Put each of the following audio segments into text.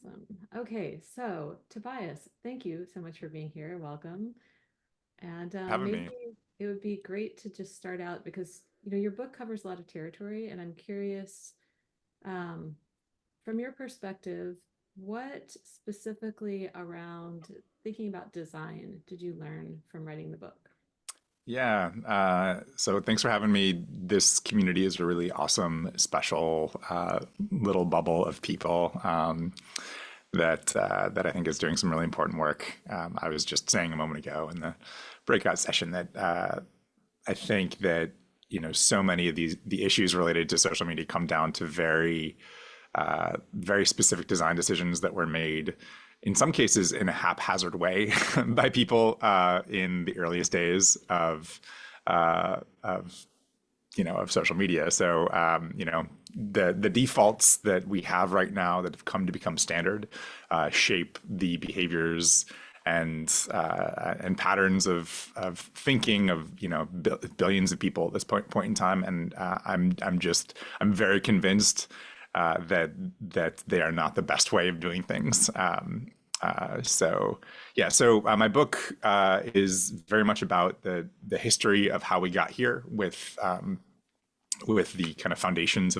Awesome. Okay, so Tobias, thank you so much for being here. Welcome. And Having maybe me. it would be great to just start out because your book covers a lot of territory, and I'm curious, um, from your perspective, what specifically around thinking about design did you learn from writing the book? Yeah. So thanks for having me. This community is a really awesome, special little bubble of people that I think is doing some really important work. I was just saying a moment ago in the breakout session that I think that so many of the issues related to social media come down to very specific design decisions that were made, in some cases, in a haphazard way by people in the earliest days of social media. So the defaults that we have right now that have come to become standard shape the behaviors and patterns of thinking of billions of people at this point in time. And I'm very convinced that they are not the best way of doing things. So my book is very much about the history of how we got here with the kind of foundations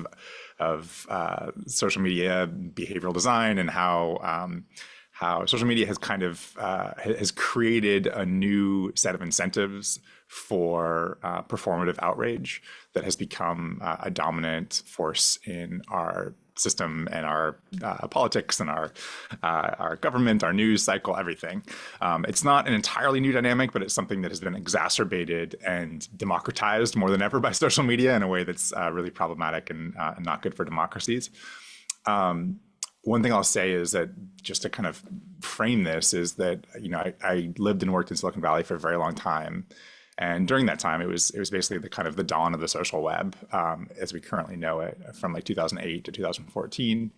of social media behavioral design, and how social media has kind of has created a new set of incentives for performative outrage that has become a dominant force in our system and our politics and our government, our news cycle, everything. It's not an entirely new dynamic, but it's something that has been exacerbated and democratized more than ever by social media in a way that's really problematic and not good for democracies. One thing I'll say is that, just to kind of frame this, is that I lived and worked in Silicon Valley for a very long time, and during that time, it was basically the kind of the dawn of the social web as we currently know it, from like 2008 to 2014.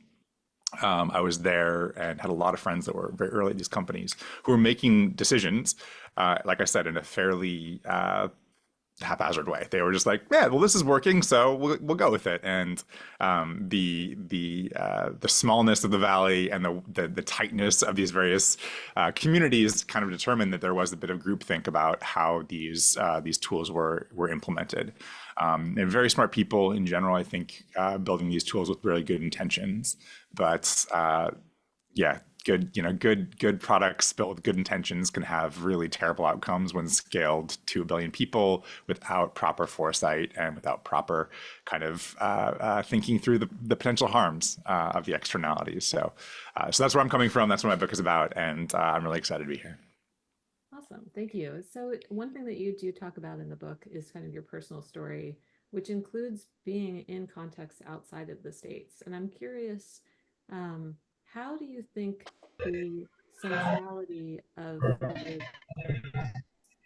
I was there and had a lot of friends that were very early at these companies who were making decisions, like I said, in a fairly haphazard way. They were just like, yeah, well, this is working, so we'll go with it. And the smallness of the valley and the tightness of these various communities kind of determined that there was a bit of groupthink about how these tools were implemented. And very smart people in general, I think, building these tools with really good intentions, but yeah, good products built with good intentions can have really terrible outcomes when scaled to a billion people without proper foresight and without proper kind of thinking through the potential harms of the externalities. So that's where I'm coming from. That's what my book is about, and I'm really excited to be here. Awesome. Thank you. So, one thing that you do talk about in the book is kind of your personal story, which includes being in contexts outside of the States. And I'm curious, how do you think the centrality of the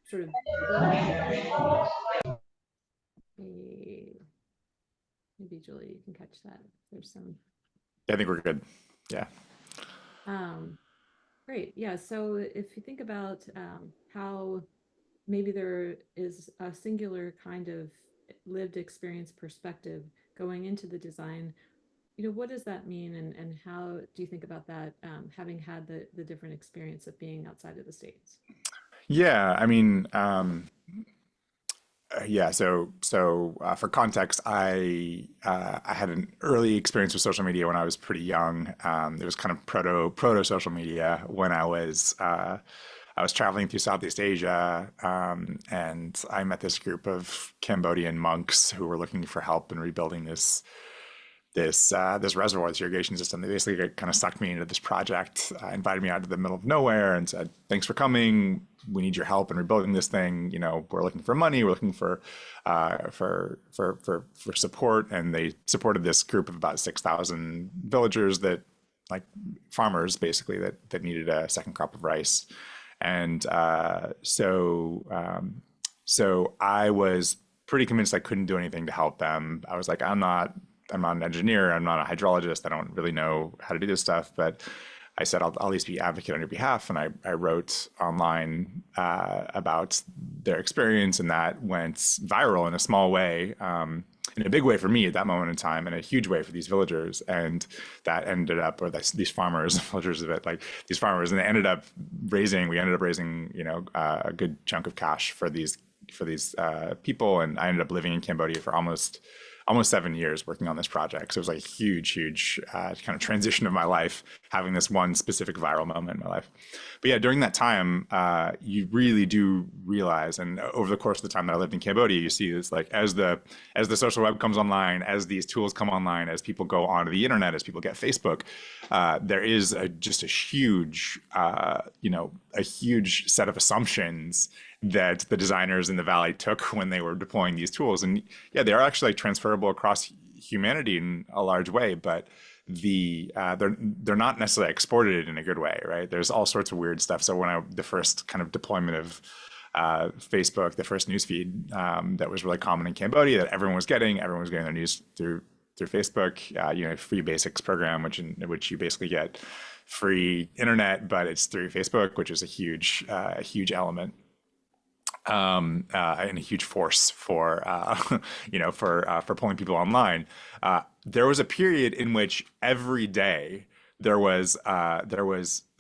sort of building a, maybe Julie, you can catch that. There's some, I think we're good. Yeah. um, great. Yeah. So, if you think about how maybe there is a singular kind of lived experience perspective going into the design, what does that mean, and how do you think about that, having had the different experience of being outside of the States? Yeah, I mean, yeah. So for context, I had an early experience with social media when I was pretty young. It was kind of proto social media when I was traveling through Southeast Asia, and I met this group of Cambodian monks who were looking for help in rebuilding this reservoir, this irrigation system. They basically kind of sucked me into this project, invited me out to the middle of nowhere, and said, "Thanks for coming. We need your help in rebuilding this thing. We're looking for money. We're looking for support." And they supported this group of about 6,000 villagers, that, like, farmers basically, that needed a second crop of rice. And so I was pretty convinced I couldn't do anything to help them. I was like, I'm not an engineer. I'm not a hydrologist. I don't really know how to do this stuff. But I said, I'll at least be advocate on your behalf. And I wrote online about their experience, and that went viral in a small way. in a big way for me at that moment in time, and a huge way for these villagers. And that ended up, or these farmers, villagers of it, like these farmers, and they ended up we ended up raising, a good chunk of cash for these people. And I ended up living in Cambodia for almost 7 years working on this project. So it was like a huge kind of transition of my life, having this one specific viral moment in my life. But yeah, during that time, you really do realize, and over the course of the time that I lived in Cambodia, you see this, like, as the social web comes online, as these tools come online, as people go onto the internet, as people get Facebook, there is just a huge, a huge set of assumptions that the designers in the Valley took when they were deploying these tools. And yeah, they are actually transferable across humanity in a large way, but they're not necessarily exported in a good way, right? There's all sorts of weird stuff. So the first kind of deployment of Facebook, the first newsfeed that was really common in Cambodia that everyone was getting their news through Facebook, free basics program, in which you basically get free internet, but it's through Facebook, which is a huge element, and a huge force for for pulling people online. There was a period in which every day there was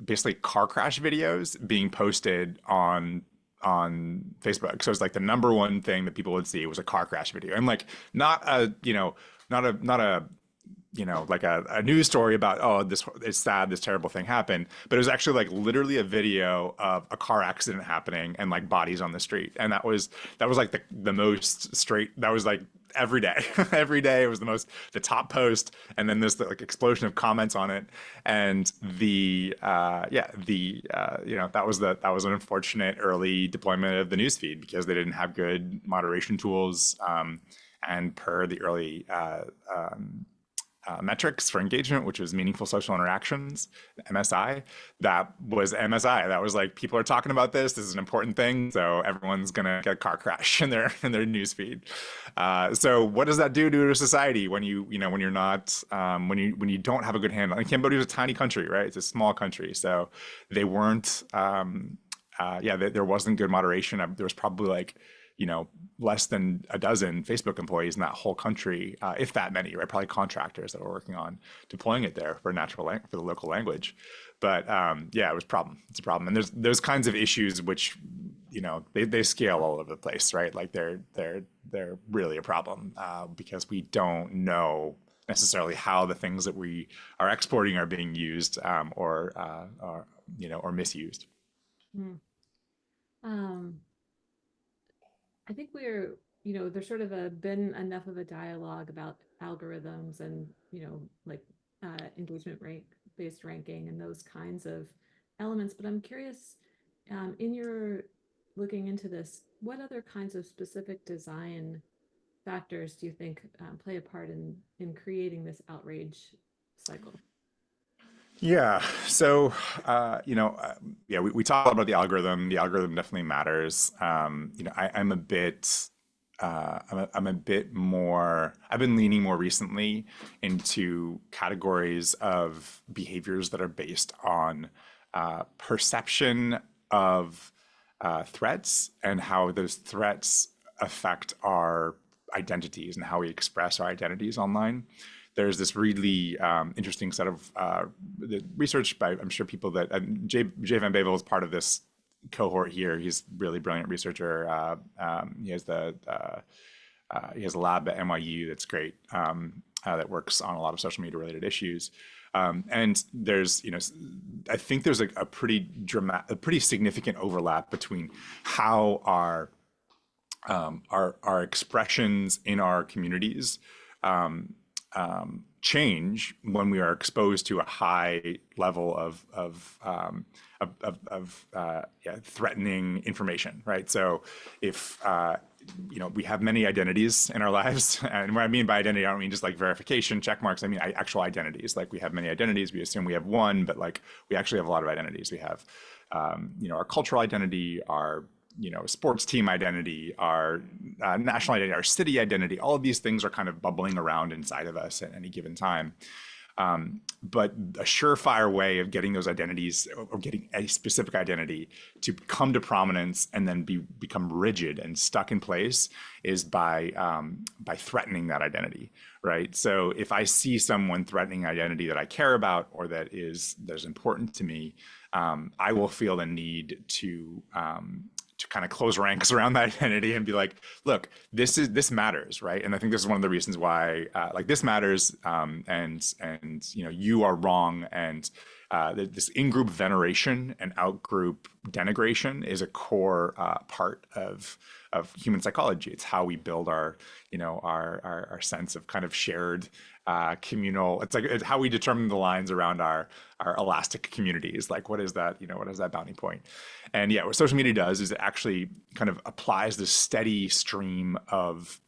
basically car crash videos being posted on Facebook. So it's like the number one thing that people would see was a car crash video, and like not a like a news story about, oh, this, it's sad, this terrible thing happened, but it was actually like literally a video of a car accident happening and like bodies on the street. And that was like the most straight, that was like every day. Every day it was the top post, and then this like explosion of comments on it. And that was an unfortunate early deployment of the newsfeed because they didn't have good moderation tools, and per the early metrics for engagement, which was meaningful social interactions, MSI. That was MSI. That was like, people are talking about this. This is an important thing, so everyone's gonna get a car crash in their newsfeed. So what does that do to a society when when you're not when you don't have a good handle? And Cambodia is a tiny country, right? It's a small country, so they weren't. There wasn't good moderation. There was probably like, less than a dozen Facebook employees in that whole country, if that many, right? Probably contractors that were working on deploying it there for for the local language. But it was a problem. It's a problem, and there's those kinds of issues which, they scale all over the place, right? Like they're really a problem, because we don't know necessarily how the things that we are exporting are being used, or misused. Mm. Um, I think there's sort of been enough of a dialogue about algorithms and, like engagement rank based ranking and those kinds of elements. But I'm curious, in your looking into this, what other kinds of specific design factors do you think play a part in creating this outrage cycle? Yeah. So, we talk a lot about the algorithm. The algorithm definitely matters. I'm a bit, I'm a bit more, I've been leaning more recently into categories of behaviors that are based on perception of threats and how those threats affect our identities and how we express our identities online. There's this really interesting set of research by, I'm sure people that, Jay Van Bavel is part of this cohort here. He's a really brilliant researcher. He has a lab at NYU that's great, that works on a lot of social media related issues. And there's, I think there's a pretty significant overlap between how our expressions in our communities change when we are exposed to a high level of threatening information, right? So if we have many identities in our lives, and what I mean by identity, I don't mean just like verification, check marks. I mean actual identities. Like, we have many identities. We assume we have one, but like, we actually have a lot of identities. We have, our cultural identity, our sports team identity, our national identity, our city identity. All of these things are kind of bubbling around inside of us at any given time. But a surefire way of getting those identities or getting a specific identity to come to prominence and then become rigid and stuck in place is by threatening that identity, right? So if I see someone threatening identity that I care about or that's important to me, I will feel the need to kind of close ranks around that identity and be like, look, this matters, right? And I think this is one of the reasons why like this matters, and you are wrong, and this in-group veneration and out-group denigration is a core part of human psychology. It's how we build our sense of kind of shared communal. It's how we determine the lines around our elastic communities. Like, what is that? What is that bounding point? And yeah, what social media does is it actually kind of applies this steady stream of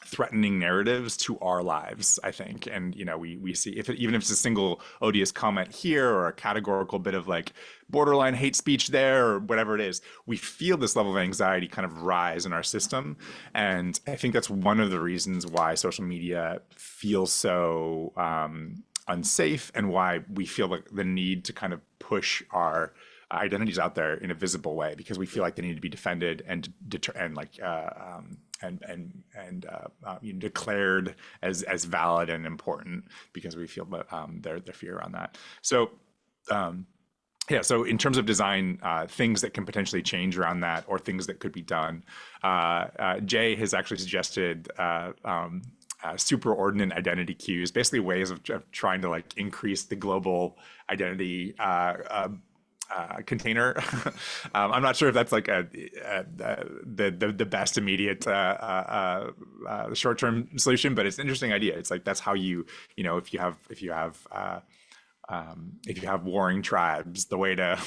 threatening narratives to our lives, I think. And we see even if it's a single odious comment here or a categorical bit of like borderline hate speech there or whatever it is, we feel this level of anxiety kind of rise in our system. And I think that's one of the reasons why social media feels so unsafe, and why we feel like the need to kind of push our identities out there in a visible way, because we feel like they need to be defended and declared as valid and important, because we feel their fear around that. So yeah, so in terms of design, things that can potentially change around that, or things that could be done, Jay has actually suggested superordinate identity queues, basically ways of trying to like increase the global identity container. I'm not sure if that's like the best immediate short-term solution, but it's an interesting idea. It's like that's how if you have warring tribes, the way to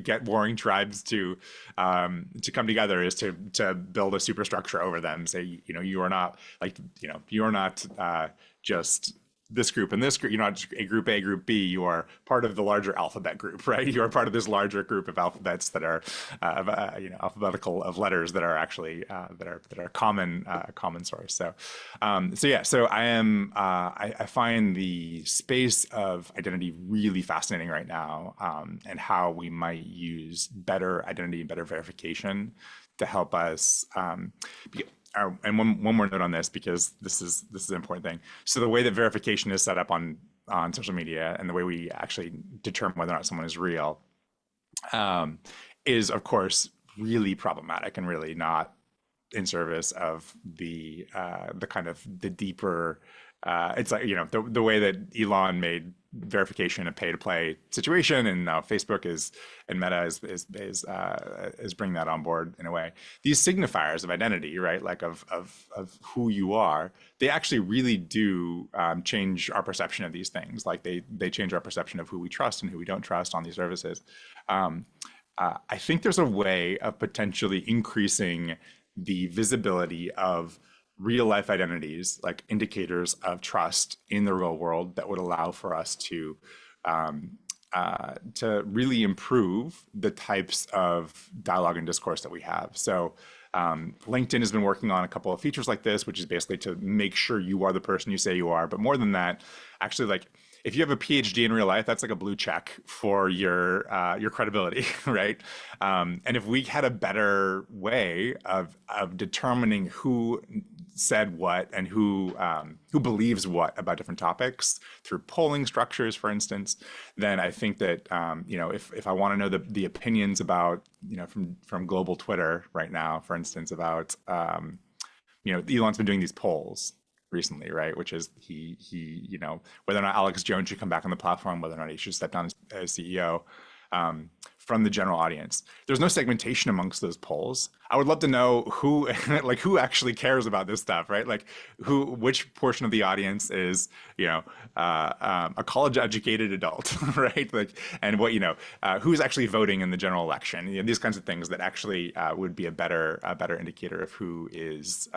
get warring tribes to come together is to build a superstructure over them. Say, you are not just this group and this group. You're not just a group A, group B. You are part of the larger alphabet group, right? You are part of this larger group of alphabets that are, alphabetical of letters that are actually that are common source. So I find the space of identity really fascinating right now, and how we might use better identity and better verification to help us. And one more note on this, because this is an important thing. So the way that verification is set up on social media, and the way we actually determine whether or not someone is real, is of course really problematic and really not in service of the kind of the deeper. It's like the way that Elon made verification a pay-to-play situation, and now Facebook and Meta is bringing that on board in a way. These signifiers of identity, right, like of who you are, they actually really do change our perception of these things. Like they change our perception of who we trust and who we don't trust on these services. I think there's a way of potentially increasing the visibility of real life identities, like indicators of trust in the real world, that would allow for us to really improve the types of dialogue and discourse that we have. So LinkedIn has been working on a couple of features like this, which is basically to make sure you are the person you say you are. But more than that, actually, like, if you have a PhD in real life, that's like a blue check for your credibility, right? And if we had a better way of determining who said what and who believes what about different topics through polling structures, for instance, then I think that if I want to know the opinions about from global Twitter right now, for instance, about Elon's been doing these polls recently, right? Which is whether or not Alex Jones should come back on the platform, whether or not he should step down as CEO, from the general audience. There's no segmentation amongst those polls. I would love to know who actually cares about this stuff, right? Like which portion of the audience is a college educated adult, right? Like, and who's actually voting in the general election? These kinds of things that actually would be a better indicator of who is.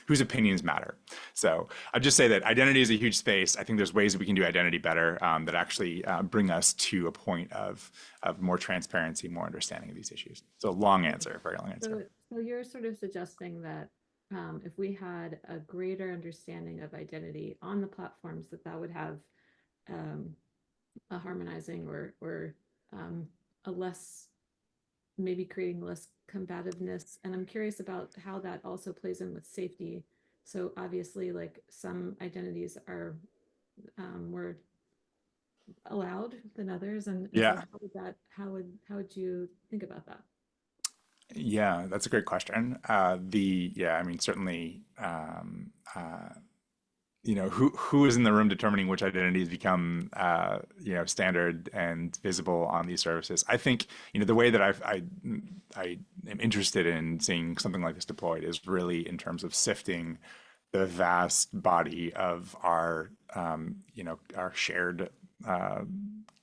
Whose opinions matter. So I'd just say that identity is a huge space. I think there's ways that we can do identity better, that actually bring us to a point of more transparency, more understanding of these issues. So long answer, very long answer. So you're sort of suggesting that if we had a greater understanding of identity on the platforms, that would have um, a harmonizing or um, a less, maybe creating less combativeness. And I'm curious about how that also plays in with safety. So obviously, like some identities are more allowed than others, and so Yeah. how would that how would you think about that? Yeah, that's a great question. I mean, certainly, who is in the room determining which identities become, standard and visible on these services? I think, the way that I am interested in seeing something like this deployed is really in terms of sifting the vast body of our shared uh,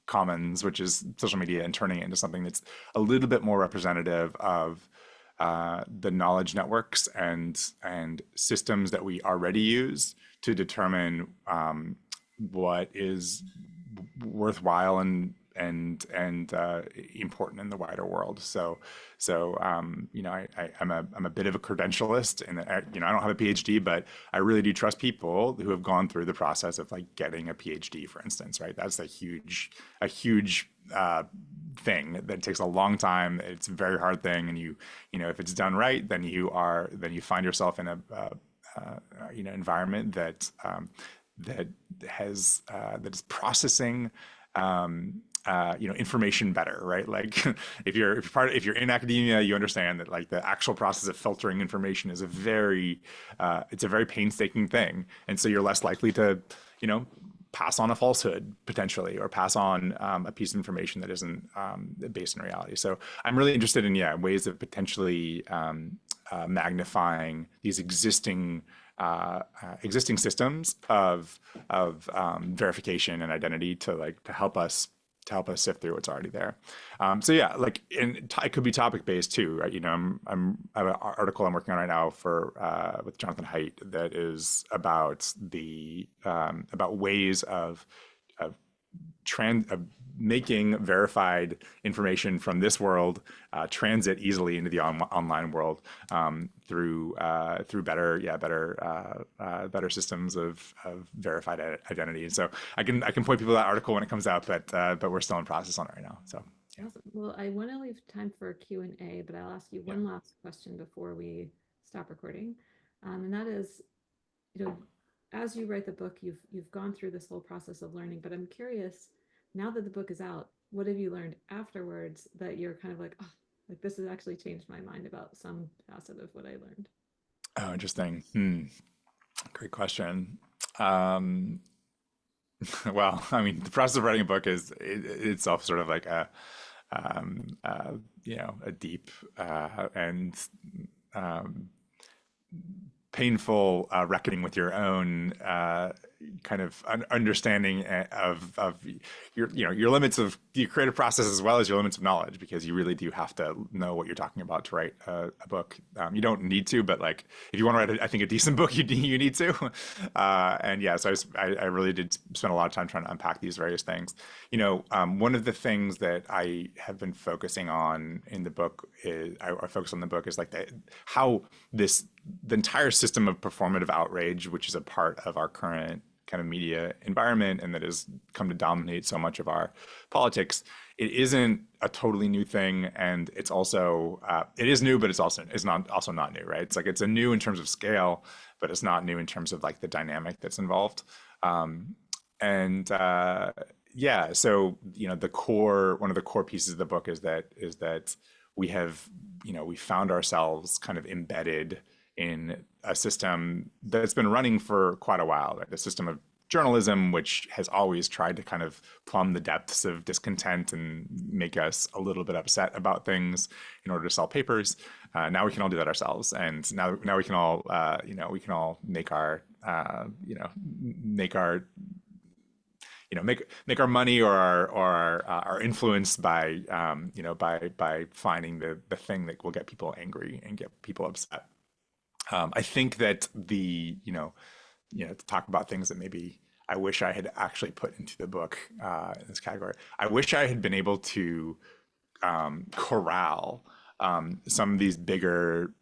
commons, which is social media, and turning it into something that's a little bit more representative of the knowledge networks and systems that we already use to determine what is worthwhile and important in the wider world. I'm a bit of a credentialist, and I don't have a PhD, but I really do trust people who have gone through the process of like getting a PhD, for instance, right? That's a huge thing that takes a long time. It's a very hard thing, and if it's done right, then you find yourself in a environment that that is processing information better, right? Like if you're in academia, you understand that like the actual process of filtering information is it's a very painstaking thing, and so you're less likely to pass on a falsehood potentially, or pass on a piece of information that isn't based in reality. So I'm really interested in ways of potentially magnifying these existing systems of verification and identity to help us sift through what's already there. It could be topic based too, right? I have an article I'm working on right now for with Jonathan Haidt that is about about ways of making verified information from this world transit easily into the online world through better systems of verified identity. And so I can point people to that article when it comes out, but we're still in process on it right now. So yeah, Awesome. Well, I want to leave time for Q&A, but I'll ask you yeah, one last question before we stop recording. And that is, you know, as you write the book, you've gone through this whole process of learning, but I'm curious, now that the book is out, what have you learned afterwards that you're kind of like, oh, like this has actually changed my mind about some facet of what I learned? oh, interesting. Great question. Um, well, I mean, the process of writing a book is itself sort of like um, uh, a deep and um, painful reckoning with your own kind of understanding of your limits of the creative process, as well as your limits of knowledge, because you really do have to know what you're talking about to write a book. You don't need to, but like if you want to write, I think, a decent book, you need to. And yeah, so I really did spend a lot of time trying to unpack these various things. One of the things that I have been focusing on in the book is I focus on the book is like how the entire system of performative outrage, which is a part of our current kind of media environment and that has come to dominate so much of our politics, it isn't a totally new thing, and it's also it is new, but it's not also not new, right? It's like it's a new in terms of scale, but it's not new in terms of like the dynamic that's involved. And Yeah, so one of the core pieces of the book is that we have we found ourselves kind of embedded in a system that's been running for quite a while, right? The system of journalism, which has always tried to kind of plumb the depths of discontent and make us a little bit upset about things in order to sell papers. Now we can all do that ourselves, and now we can all make our make our money or our influence by by finding the thing that will get people angry and get people upset. I think that to talk about things that maybe I wish I had actually put into the book in this category. I wish I had been able to corral some of these bigger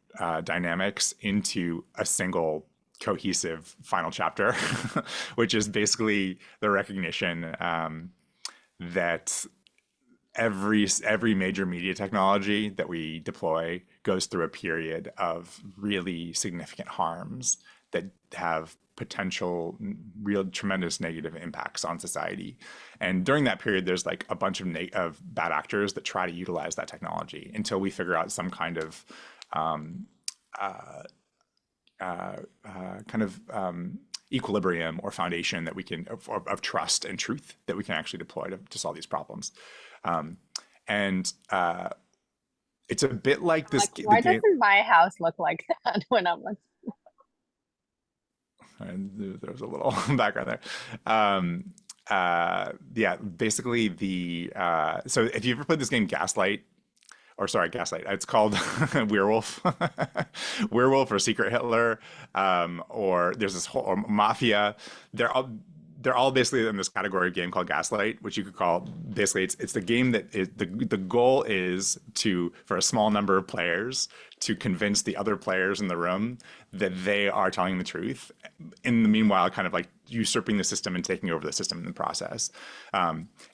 dynamics into a single cohesive final chapter, which is basically the recognition that every major media technology that we deploy goes through a period of really significant harms that have potential real tremendous negative impacts on society. And during that period, there's like a bunch of bad actors that try to utilize that technology until we figure out some kind of um, uh, kind of equilibrium or foundation that we can of trust and truth that we can actually deploy to solve these problems. Um, and it's a bit like I'm this like, the why game. doesn't my house look like that when I'm like, And there's a little background there. Yeah, basically the so if you ever played this game Gaslight, or sorry, Gaslight. It's called Werewolf, Werewolf or Secret Hitler, or there's this whole or Mafia. They're all they're all basically in this category of game called Gaslight, which you could call basically it's the game that is the goal is to for a small number of players to convince the other players in the room that they are telling the truth. In the meanwhile, kind of like usurping the system and taking over the system in the process.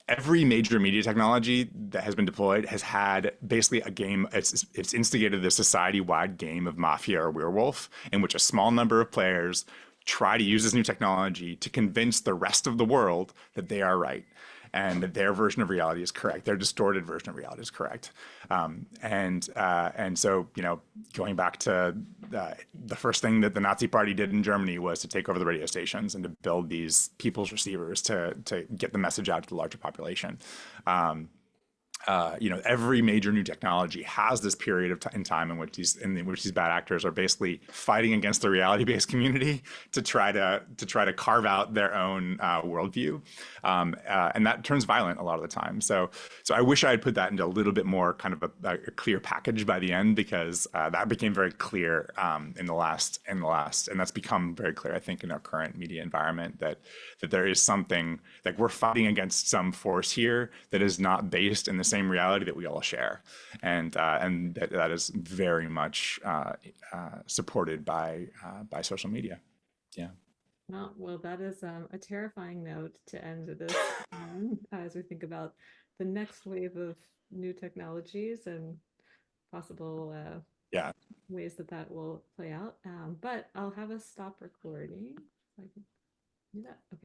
Every major media technology that has been deployed has had basically a game. It's instigated this society-wide game of Mafia or Werewolf, in which a small number of players try to use this new technology to convince the rest of the world that they are right and that their version of reality is correct. Their distorted version of reality is correct. And so, you know, going back to the first thing that the Nazi Party did in Germany was to take over the radio stations and to build these people's receivers to get the message out to the larger population. You know, every major new technology has this period of in time in which these bad actors are basically fighting against the reality-based community to try to carve out their own worldview, and that turns violent a lot of the time. So I wish I had put that into a little bit more kind of a clear package by the end, because that became very clear in the last, and that's become very clear, I think, in our current media environment, that there is something like we're fighting against some force here that is not based in the same reality that we all share, and that is very much supported by social media. Yeah. Well, that is a terrifying note to end this as we think about the next wave of new technologies and possible Yeah. ways that that will play out. But I'll have us stop recording so I can do that. Okay.